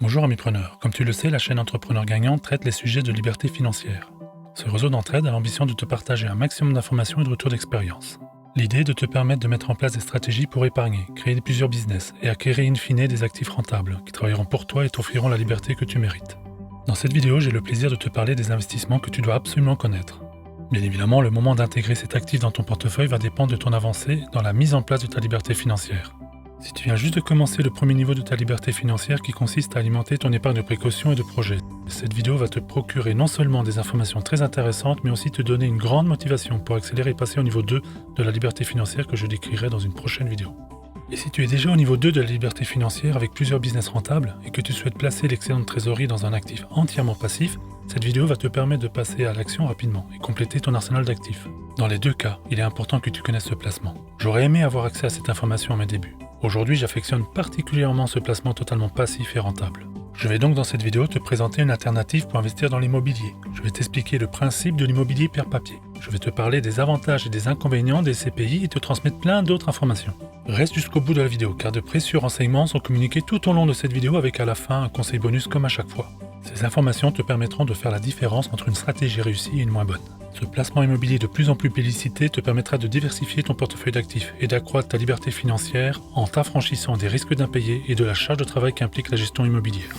Bonjour amis preneurs, comme tu le sais, la chaîne Entrepreneur Gagnant traite les sujets de liberté financière. Ce réseau d'entraide a l'ambition de te partager un maximum d'informations et de retours d'expérience. L'idée est de te permettre de mettre en place des stratégies pour épargner, créer plusieurs business et acquérir in fine des actifs rentables qui travailleront pour toi et t'offriront la liberté que tu mérites. Dans cette vidéo, j'ai le plaisir de te parler des investissements que tu dois absolument connaître. Bien évidemment, le moment d'intégrer cet actif dans ton portefeuille va dépendre de ton avancée dans la mise en place de ta liberté financière. Si tu viens juste de commencer le premier niveau de ta liberté financière qui consiste à alimenter ton épargne de précaution et de projet, cette vidéo va te procurer non seulement des informations très intéressantes, mais aussi te donner une grande motivation pour accélérer et passer au niveau 2 de la liberté financière que je décrirai dans une prochaine vidéo. Et si tu es déjà au niveau 2 de la liberté financière avec plusieurs business rentables et que tu souhaites placer l'excédent de trésorerie dans un actif entièrement passif, cette vidéo va te permettre de passer à l'action rapidement et compléter ton arsenal d'actifs. Dans les deux cas, il est important que tu connaisses ce placement. J'aurais aimé avoir accès à cette information à mes débuts. Aujourd'hui, j'affectionne particulièrement ce placement totalement passif et rentable. Je vais donc dans cette vidéo te présenter une alternative pour investir dans l'immobilier. Je vais t'expliquer le principe de l'immobilier pierre-papier. Je vais te parler des avantages et des inconvénients des SCPI et te transmettre plein d'autres informations. Reste jusqu'au bout de la vidéo car de précieux renseignements sont communiqués tout au long de cette vidéo avec à la fin un conseil bonus comme à chaque fois. Ces informations te permettront de faire la différence entre une stratégie réussie et une moins bonne. Ce placement immobilier de plus en plus publicité te permettra de diversifier ton portefeuille d'actifs et d'accroître ta liberté financière en t'affranchissant des risques d'impayés et de la charge de travail qu'implique la gestion immobilière.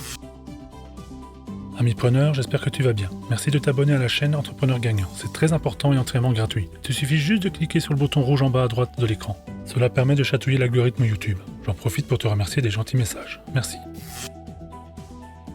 Amis preneurs, j'espère que tu vas bien. Merci de t'abonner à la chaîne Entrepreneur Gagnant. C'est très important et entièrement gratuit. Il suffit juste de cliquer sur le bouton rouge en bas à droite de l'écran. Cela permet de chatouiller l'algorithme YouTube. J'en profite pour te remercier des gentils messages. Merci.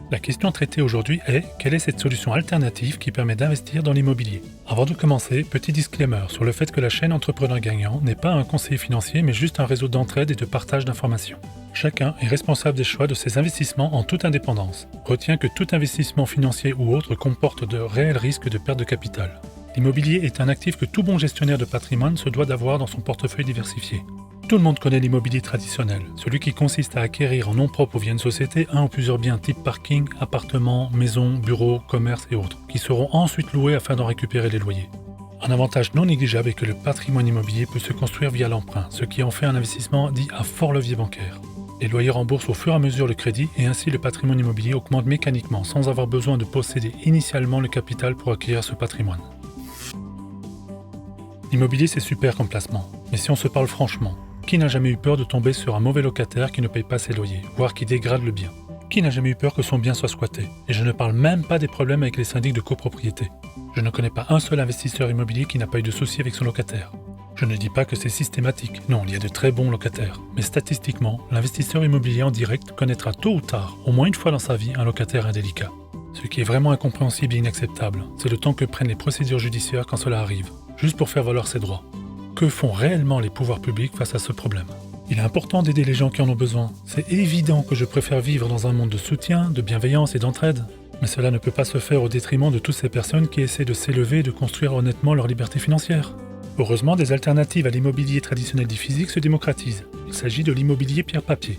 La question traitée aujourd'hui est quelle est cette solution alternative qui permet d'investir dans l'immobilier? Avant de commencer, petit disclaimer sur le fait que la chaîne Entrepreneur Gagnant n'est pas un conseiller financier mais juste un réseau d'entraide et de partage d'informations. Chacun est responsable des choix de ses investissements en toute indépendance. Retiens que tout investissement financier ou autre comporte de réels risques de perte de capital. L'immobilier est un actif que tout bon gestionnaire de patrimoine se doit d'avoir dans son portefeuille diversifié. Tout le monde connaît l'immobilier traditionnel, celui qui consiste à acquérir en nom propre ou via une société un ou plusieurs biens type parking, appartements, maisons, bureaux, commerces et autres, qui seront ensuite loués afin d'en récupérer les loyers. Un avantage non négligeable est que le patrimoine immobilier peut se construire via l'emprunt, ce qui en fait un investissement dit à fort levier bancaire. Les loyers remboursent au fur et à mesure le crédit et ainsi le patrimoine immobilier augmente mécaniquement sans avoir besoin de posséder initialement le capital pour acquérir ce patrimoine. L'immobilier c'est super comme placement, mais si on se parle franchement, qui n'a jamais eu peur de tomber sur un mauvais locataire qui ne paye pas ses loyers, voire qui dégrade le bien? Qui n'a jamais eu peur que son bien soit squatté? Et je ne parle même pas des problèmes avec les syndics de copropriété. Je ne connais pas un seul investisseur immobilier qui n'a pas eu de soucis avec son locataire. Je ne dis pas que c'est systématique, non, il y a de très bons locataires. Mais statistiquement, l'investisseur immobilier en direct connaîtra tôt ou tard, au moins une fois dans sa vie, un locataire indélicat. Ce qui est vraiment incompréhensible et inacceptable, c'est le temps que prennent les procédures judiciaires quand cela arrive, juste pour faire valoir ses droits. Que font réellement les pouvoirs publics face à ce problème? Il est important d'aider les gens qui en ont besoin. C'est évident que je préfère vivre dans un monde de soutien, de bienveillance et d'entraide. Mais cela ne peut pas se faire au détriment de toutes ces personnes qui essaient de s'élever et de construire honnêtement leur liberté financière. Heureusement, des alternatives à l'immobilier traditionnel dit physique se démocratisent. Il s'agit de l'immobilier pierre-papier.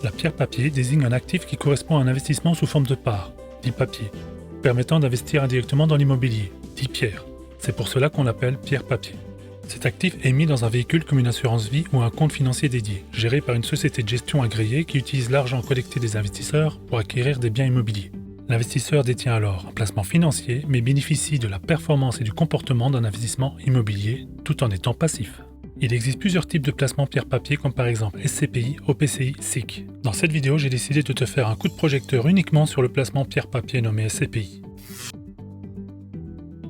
La pierre-papier désigne un actif qui correspond à un investissement sous forme de part, dit papier, permettant d'investir indirectement dans l'immobilier, dit pierre. C'est pour cela qu'on l'appelle pierre-papier. Cet actif est mis dans un véhicule comme une assurance vie ou un compte financier dédié, géré par une société de gestion agréée qui utilise l'argent collecté des investisseurs pour acquérir des biens immobiliers. L'investisseur détient alors un placement financier mais bénéficie de la performance et du comportement d'un investissement immobilier tout en étant passif. Il existe plusieurs types de placements pierre-papier comme par exemple SCPI, OPCI, SIC. Dans cette vidéo, j'ai décidé de te faire un coup de projecteur uniquement sur le placement pierre-papier nommé SCPI.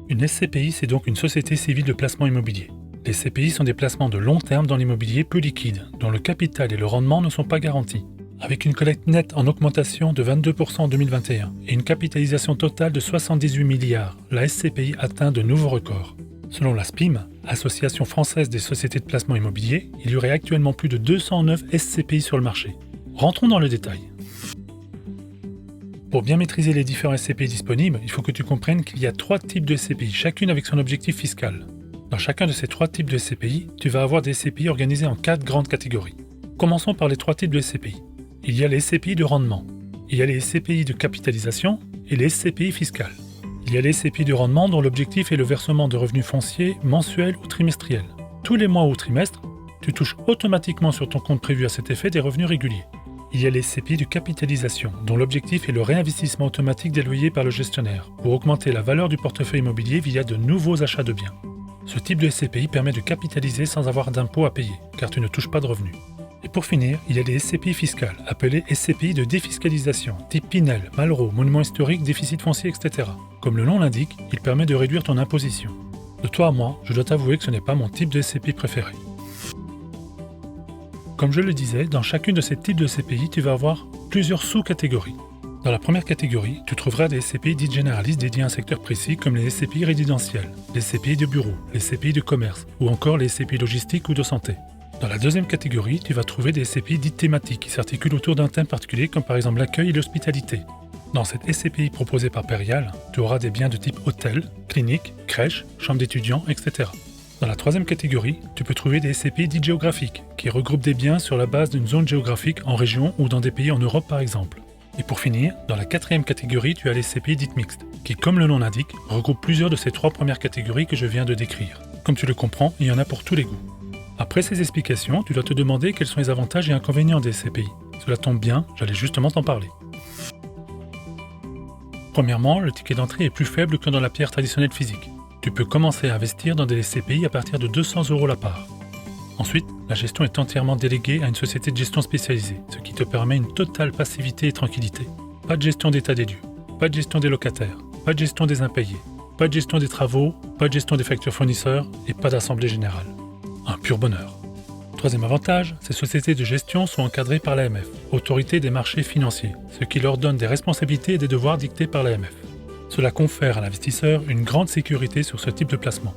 Une SCPI, c'est donc une société civile de placement immobilier. Les SCPI sont des placements de long terme dans l'immobilier peu liquide, dont le capital et le rendement ne sont pas garantis. Avec une collecte nette en augmentation de 22% en 2021 et une capitalisation totale de 78 milliards, la SCPI atteint de nouveaux records. Selon la SPIM, Association française des sociétés de placement immobilier, il y aurait actuellement plus de 209 SCPI sur le marché. Rentrons dans le détail. Pour bien maîtriser les différents SCPI disponibles, il faut que tu comprennes qu'il y a 3 types de SCPI, chacune avec son objectif fiscal. Dans chacun de ces 3 types de SCPI, tu vas avoir des SCPI organisés en 4 grandes catégories. Commençons par les 3 types de SCPI. Il y a les SCPI de rendement, il y a les SCPI de capitalisation et les SCPI fiscales. Il y a les SCPI de rendement dont l'objectif est le versement de revenus fonciers mensuels ou trimestriels. Tous les mois ou trimestres, tu touches automatiquement sur ton compte prévu à cet effet des revenus réguliers. il y a les SCPI de capitalisation, dont l'objectif est le réinvestissement automatique des loyers par le gestionnaire, pour augmenter la valeur du portefeuille immobilier via de nouveaux achats de biens. Ce type de SCPI permet de capitaliser sans avoir d'impôts à payer, car tu ne touches pas de revenus. Et pour finir, il y a les SCPI fiscales, appelées SCPI de défiscalisation, type Pinel, Malraux, monument historique, déficit foncier, etc. Comme le nom l'indique, il permet de réduire ton imposition. De toi à moi, je dois t'avouer que ce n'est pas mon type de SCPI préféré. Comme je le disais, dans chacune de ces types de SCPI, tu vas avoir plusieurs sous-catégories. Dans la première catégorie, tu trouveras des SCPI dites généralistes dédiés à un secteur précis comme les SCPI résidentiels, les SCPI de bureau, les SCPI de commerce ou encore les SCPI logistiques ou de santé. Dans la deuxième catégorie, tu vas trouver des SCPI dites thématiques qui s'articulent autour d'un thème particulier comme par exemple l'accueil et l'hospitalité. Dans cette SCPI proposée par Perial, tu auras des biens de type hôtel, clinique, crèche, chambre d'étudiants, etc. Dans la troisième catégorie, tu peux trouver des SCPI dites géographiques, qui regroupent des biens sur la base d'une zone géographique en région ou dans des pays en Europe par exemple. Et pour finir, dans la quatrième catégorie, tu as les SCPI dites mixtes, qui, comme le nom l'indique, regroupent plusieurs de ces trois premières catégories que je viens de décrire. Comme tu le comprends, il y en a pour tous les goûts. Après ces explications, tu dois te demander quels sont les avantages et inconvénients des SCPI. Cela tombe bien, j'allais justement t'en parler. Premièrement, le ticket d'entrée est plus faible que dans la pierre traditionnelle physique. Tu peux commencer à investir dans des SCPI à partir de 200 € la part. Ensuite, la gestion est entièrement déléguée à une société de gestion spécialisée, ce qui te permet une totale passivité et tranquillité. Pas de gestion d'état des lieux, pas de gestion des locataires, pas de gestion des impayés, pas de gestion des travaux, pas de gestion des factures fournisseurs et pas d'assemblée générale. Un pur bonheur. Troisième avantage, ces sociétés de gestion sont encadrées par l'AMF, Autorité des marchés financiers, ce qui leur donne des responsabilités et des devoirs dictés par l'AMF. Cela confère à l'investisseur une grande sécurité sur ce type de placement.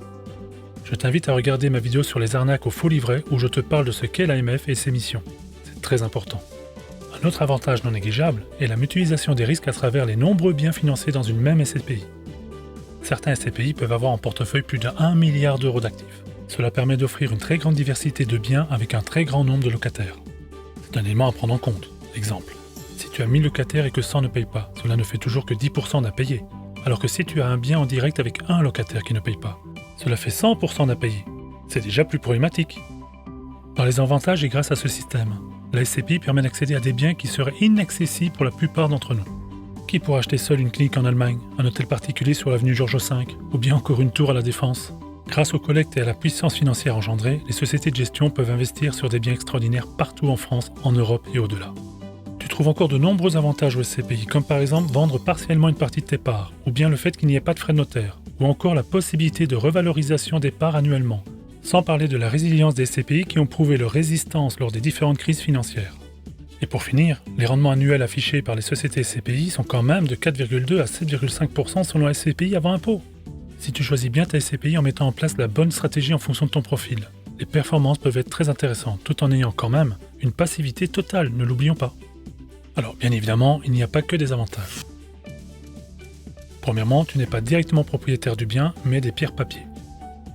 Je t'invite à regarder ma vidéo sur les arnaques aux faux livrets où je te parle de ce qu'est l'AMF et ses missions. C'est très important. Un autre avantage non négligeable est la mutualisation des risques à travers les nombreux biens financés dans une même SCPI. Certains SCPI peuvent avoir en portefeuille plus de 1 milliard d'euros d'actifs. Cela permet d'offrir une très grande diversité de biens avec un très grand nombre de locataires. C'est un élément à prendre en compte. Exemple, si tu as 1000 locataires et que 100 ne payent pas, cela ne fait toujours que 10% d'impayés. Alors que si tu as un bien en direct avec un locataire qui ne paye pas, cela fait 100% d'impayés. C'est déjà plus problématique. Dans les avantages et grâce à ce système, la SCPI permet d'accéder à des biens qui seraient inaccessibles pour la plupart d'entre nous. Qui pourrait acheter seul une clinique en Allemagne, un hôtel particulier sur l'avenue Georges V, ou bien encore une tour à la Défense? Grâce aux collectes et à la puissance financière engendrée, les sociétés de gestion peuvent investir sur des biens extraordinaires partout en France, en Europe et au-delà. Tu trouves encore de nombreux avantages aux SCPI, comme par exemple vendre partiellement une partie de tes parts, ou bien le fait qu'il n'y ait pas de frais de notaire, ou encore la possibilité de revalorisation des parts annuellement, sans parler de la résilience des SCPI qui ont prouvé leur résistance lors des différentes crises financières. Et pour finir, les rendements annuels affichés par les sociétés SCPI sont quand même de 4,2 à 7,5% selon la SCPI avant impôt. Si tu choisis bien ta SCPI en mettant en place la bonne stratégie en fonction de ton profil, les performances peuvent être très intéressantes tout en ayant quand même une passivité totale, ne l'oublions pas. Alors bien évidemment, il n'y a pas que des avantages. Premièrement, tu n'es pas directement propriétaire du bien, mais des pierres papier.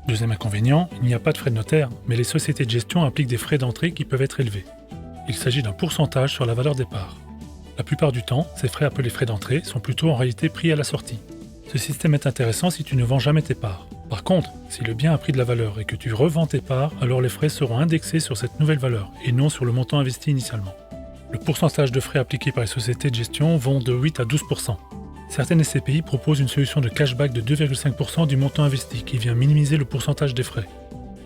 Deuxième inconvénient, il n'y a pas de frais de notaire, mais les sociétés de gestion impliquent des frais d'entrée qui peuvent être élevés. Il s'agit d'un pourcentage sur la valeur des parts. La plupart du temps, ces frais appelés frais d'entrée sont plutôt en réalité pris à la sortie. Ce système est intéressant si tu ne vends jamais tes parts. Par contre, si le bien a pris de la valeur et que tu revends tes parts, alors les frais seront indexés sur cette nouvelle valeur et non sur le montant investi initialement. Le pourcentage de frais appliqués par les sociétés de gestion vont de 8 à 12%. Certaines SCPI proposent une solution de cashback de 2,5% du montant investi qui vient minimiser le pourcentage des frais.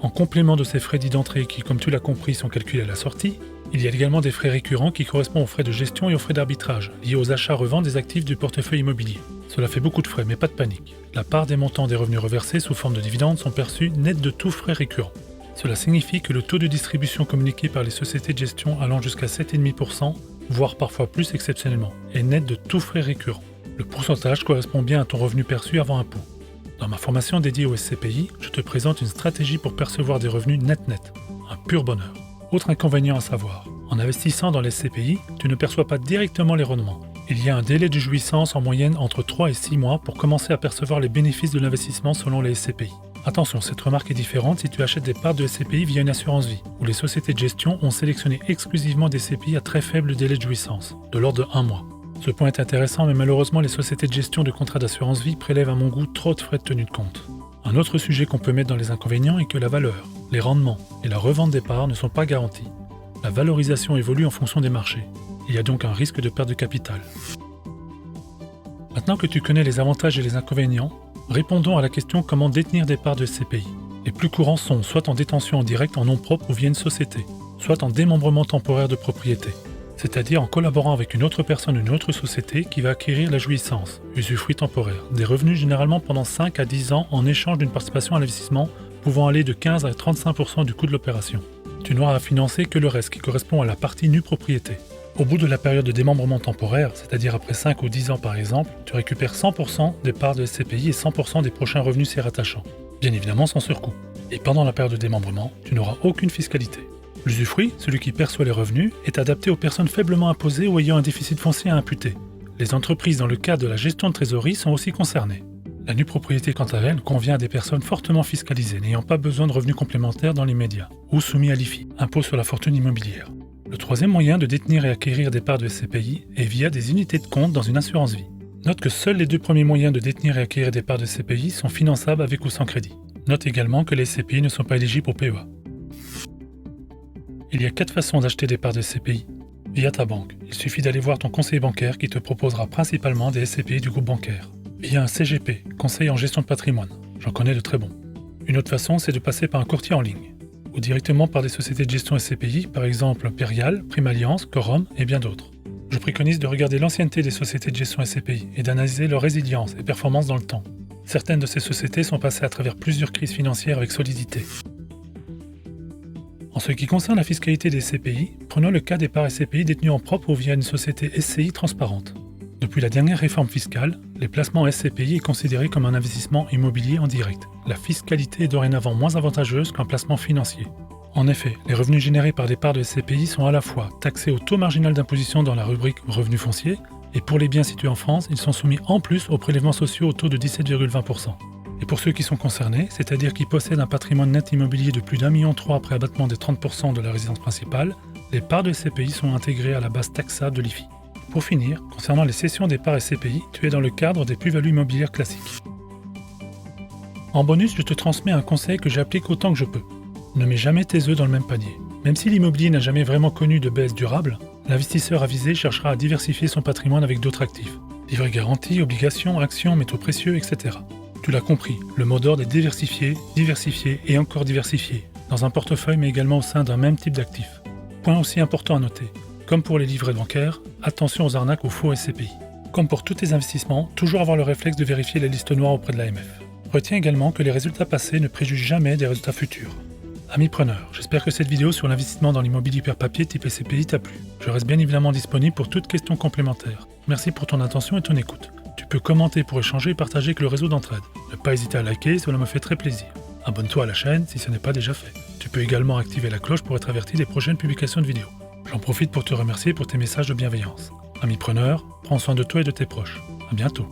En complément de ces frais dits d'entrée qui, comme tu l'as compris, sont calculés à la sortie, il y a également des frais récurrents qui correspondent aux frais de gestion et aux frais d'arbitrage, liés aux achats-reventes des actifs du portefeuille immobilier. Cela fait beaucoup de frais, mais pas de panique. La part des montants des revenus reversés sous forme de dividendes sont perçus net de tous frais récurrents. Cela signifie que le taux de distribution communiqué par les sociétés de gestion allant jusqu'à 7,5%, voire parfois plus exceptionnellement, est net de tous frais récurrents. Le pourcentage correspond bien à ton revenu perçu avant impôt. Dans ma formation dédiée au SCPI, je te présente une stratégie pour percevoir des revenus net. Un pur bonheur. Autre inconvénient à savoir, en investissant dans les SCPI, tu ne perçois pas directement les rendements. Il y a un délai de jouissance en moyenne entre 3 et 6 mois pour commencer à percevoir les bénéfices de l'investissement selon les SCPI. Attention, cette remarque est différente si tu achètes des parts de SCPI via une assurance vie, où les sociétés de gestion ont sélectionné exclusivement des SCPI à très faible délai de jouissance, de l'ordre de 1 mois. Ce point est intéressant, mais malheureusement les sociétés de gestion de contrats d'assurance vie prélèvent à mon goût trop de frais de tenue de compte. Un autre sujet qu'on peut mettre dans les inconvénients est que la valeur, les rendements et la revente des parts ne sont pas garantis. La valorisation évolue en fonction des marchés. Il y a donc un risque de perte de capital. Maintenant que tu connais les avantages et les inconvénients, répondons à la question comment détenir des parts de SCPI. Les plus courants sont soit en détention en direct en nom propre ou via une société, soit en démembrement temporaire de propriété, c'est-à-dire en collaborant avec une autre personne ou une autre société qui va acquérir la jouissance, usufruit temporaire, des revenus généralement pendant 5 à 10 ans en échange d'une participation à l'investissement pouvant aller de 15 à 35% du coût de l'opération. Tu n'auras à financer que le reste qui correspond à la partie nue propriété. Au bout de la période de démembrement temporaire, c'est-à-dire après 5 ou 10 ans par exemple, tu récupères 100% des parts de SCPI et 100% des prochains revenus s'y rattachant, bien évidemment sans surcoût. Et pendant la période de démembrement, tu n'auras aucune fiscalité. L'usufruit, celui qui perçoit les revenus, est adapté aux personnes faiblement imposées ou ayant un déficit foncier à imputer. Les entreprises dans le cadre de la gestion de trésorerie sont aussi concernées. La nue propriété, quant à elle, convient à des personnes fortement fiscalisées, n'ayant pas besoin de revenus complémentaires dans l'immédiat, ou soumis à l'IFI, impôt sur la fortune immobilière. Le troisième moyen de détenir et acquérir des parts de SCPI est via des unités de compte dans une assurance vie. Note que seuls les 2 premiers moyens de détenir et acquérir des parts de SCPI sont finançables avec ou sans crédit. Note également que les SCPI ne sont pas éligibles au PEA. Il y a 4 façons d'acheter des parts de SCPI. Via ta banque, il suffit d'aller voir ton conseiller bancaire qui te proposera principalement des SCPI du groupe bancaire. Via un CGP, conseil en gestion de patrimoine, j'en connais de très bons. Une autre façon, c'est de passer par un courtier en ligne, ou directement par des sociétés de gestion SCPI, par exemple Perial, Prime Alliance, Quorum et bien d'autres. Je préconise de regarder l'ancienneté des sociétés de gestion SCPI et d'analyser leur résilience et performance dans le temps. Certaines de ces sociétés sont passées à travers plusieurs crises financières avec solidité. En ce qui concerne la fiscalité des SCPI, prenons le cas des parts SCPI détenues en propre ou via une société SCI transparente. Depuis la dernière réforme fiscale, les placements SCPI est considéré comme un investissement immobilier en direct. La fiscalité est dorénavant moins avantageuse qu'un placement financier. En effet, les revenus générés par des parts de SCPI sont à la fois taxés au taux marginal d'imposition dans la rubrique revenus fonciers, et pour les biens situés en France, ils sont soumis en plus aux prélèvements sociaux au taux de 17,20%. Et pour ceux qui sont concernés, c'est-à-dire qui possèdent un patrimoine net immobilier de plus d'1,3 million après abattement des 30% de la résidence principale, les parts de SCPI sont intégrées à la base taxable de l'IFI. Pour finir, concernant les cessions des parts SCPI, tu es dans le cadre des plus-values immobilières classiques. En bonus, je te transmets un conseil que j'applique autant que je peux. Ne mets jamais tes œufs dans le même panier. Même si l'immobilier n'a jamais vraiment connu de baisse durable, l'investisseur avisé cherchera à diversifier son patrimoine avec d'autres actifs. Livrets garantis, obligations, actions, métaux précieux, etc. Tu l'as compris, le mot d'ordre est diversifier, diversifier et encore diversifier, dans un portefeuille mais également au sein d'un même type d'actifs. Point aussi important à noter, comme pour les livrets bancaires, attention aux arnaques ou faux SCPI. Comme pour tous tes investissements, toujours avoir le réflexe de vérifier les listes noires auprès de l'AMF. Retiens également que les résultats passés ne préjugent jamais des résultats futurs. Amis preneurs, j'espère que cette vidéo sur l'investissement dans l'immobilier per papier type SCPI t'a plu. Je reste bien évidemment disponible pour toute question complémentaire. Merci pour ton attention et ton écoute. Tu peux commenter pour échanger et partager avec le réseau d'entraide. Ne pas hésiter à liker, cela me fait très plaisir. Abonne-toi à la chaîne si ce n'est pas déjà fait. Tu peux également activer la cloche pour être averti des prochaines publications de vidéos. J'en profite pour te remercier pour tes messages de bienveillance. Amis preneurs, prends soin de toi et de tes proches. À bientôt.